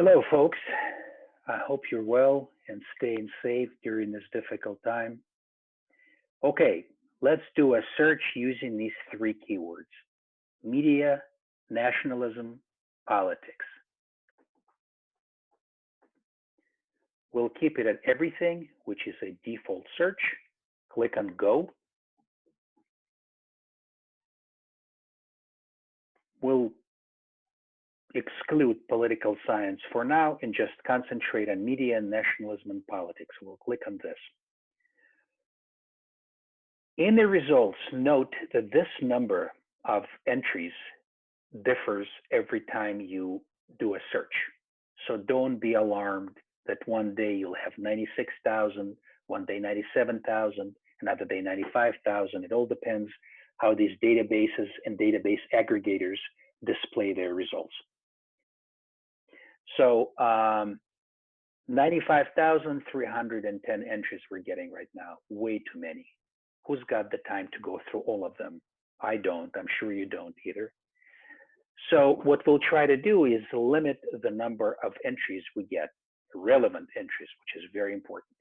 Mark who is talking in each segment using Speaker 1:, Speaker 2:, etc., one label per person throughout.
Speaker 1: Hello, folks. I hope you're well and staying safe during this difficult time. Okay, let's do a search using these three keywords: media, nationalism, politics. We'll keep it at everything, which is a default search. Click on Go. We'll exclude political science for now and just concentrate on media, nationalism, and politics. We'll click on this. In the results, note that this number of entries differs every time you do a search. So don't be alarmed that one day you'll have 96,000, one day 97,000, another day 95,000. It all depends how these databases and database aggregators display their results. So 95,310 entries we're getting right now, way too many. Who's got the time to go through all of them? I don't, I'm sure you don't either. So what we'll try to do is limit the number of entries we get, relevant entries, which is very important.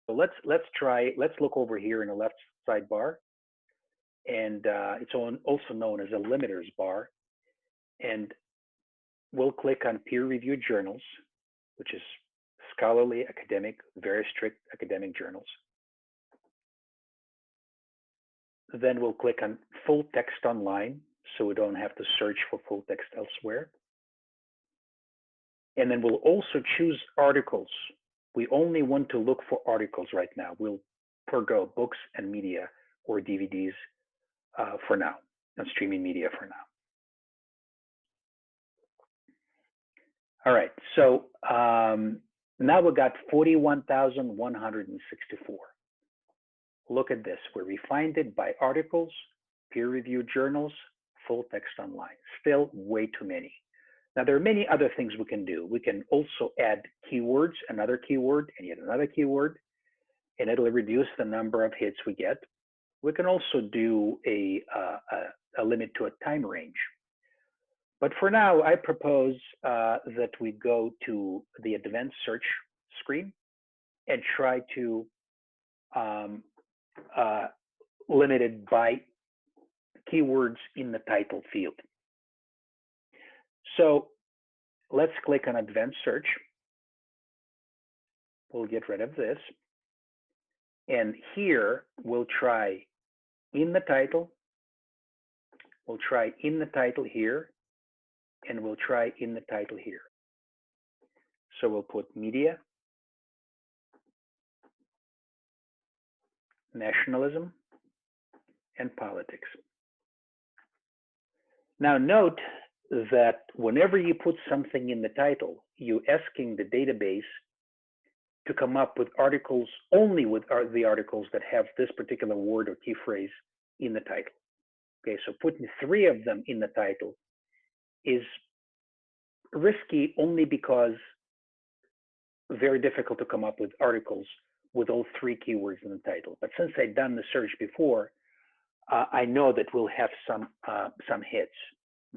Speaker 1: So let's look over here in the left sidebar, and it's also known as a limiters bar. And we'll click on peer-reviewed journals, which is scholarly, academic, very strict academic journals. Then we'll click on full text online, so we don't have to search for full text elsewhere. And then we'll also choose articles. We only want to look for articles right now. We'll forgo books and media or DVDs for now, and streaming media for now. All right, so now we got 41,164. Look at this, we refined it by articles, peer-reviewed journals, full text online. Still way too many. Now there are many other things we can do. We can also add keywords, another keyword, and yet another keyword, and it'll reduce the number of hits we get. We can also do a limit to a time range. But for now, I propose that we go to the advanced search screen and try to limit it by keywords in the title field. So let's click on advanced search. We'll get rid of this. And here we'll try in the title. We'll try in the title here. And we'll try in the title here. So we'll put media, nationalism, and politics. Now note that whenever you put something in the title, you're asking the database to come up with articles, only with the articles that have this particular word or key phrase in the title. Okay, so putting 3 of them in the title is risky only because very difficult to come up with articles with all 3 keywords in the title. But since I've done the search before, I know that we'll have some hits,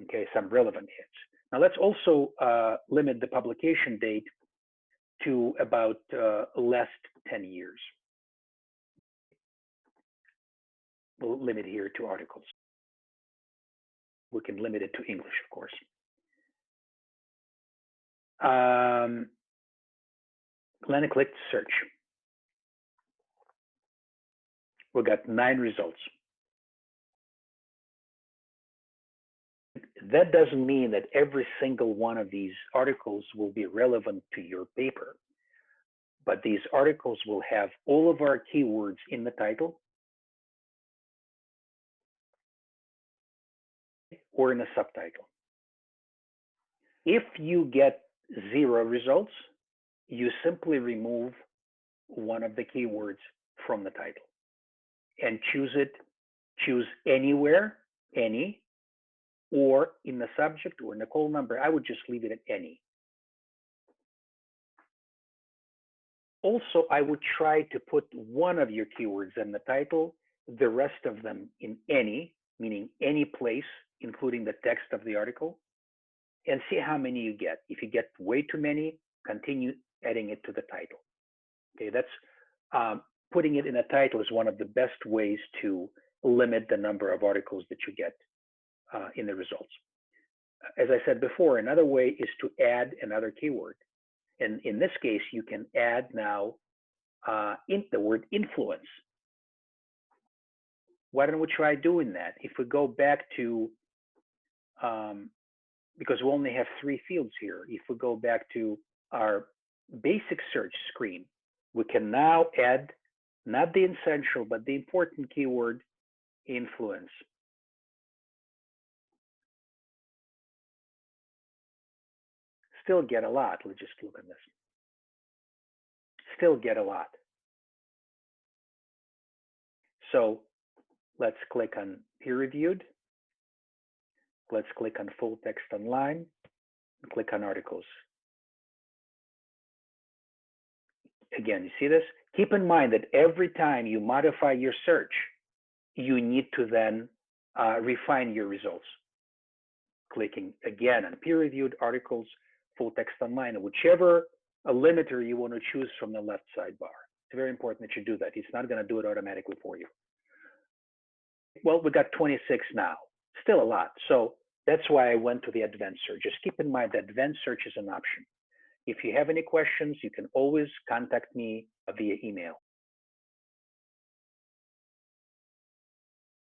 Speaker 1: okay, some relevant hits. Now let's also limit the publication date to about less 10 years. We'll limit here to articles. We can limit it to English, of course. Then click search. We got 9 results. That doesn't mean that every single one of these articles will be relevant to your paper, but these articles will have all of our keywords in the title or in the subtitle. If you get 0 results, you simply remove one of the keywords from the title and choose anywhere, any, or in the subject or in the call number. I would just leave it at any. Also, I would try to put one of your keywords in the title, the rest of them in any, meaning any place, including the text of the article, and see how many you get. If you get way too many, continue adding it to the title. Okay, that's putting it in a title is one of the best ways to limit the number of articles that you get in the results. As I said before, another way is to add another keyword. And in this case, you can add now the word influence. Why don't we try doing that? If we go back to, because we only have 3 fields here, if we go back to our basic search screen, we can now add not the essential, but the important keyword, influence. Still get a lot. Let's just look at this. Still get a lot. So let's click on peer reviewed. Let's click on full text online, and click on articles. Again, you see this? Keep in mind that every time you modify your search, you need to then refine your results. Clicking again on peer reviewed, articles, full text online, whichever limiter you want to choose from the left sidebar. It's very important that you do that. It's not going to do it automatically for you. Well, we got 26 now, still a lot. So that's why I went to the advanced search. Just keep in mind that advanced search is an option. If you have any questions, you can always contact me via email.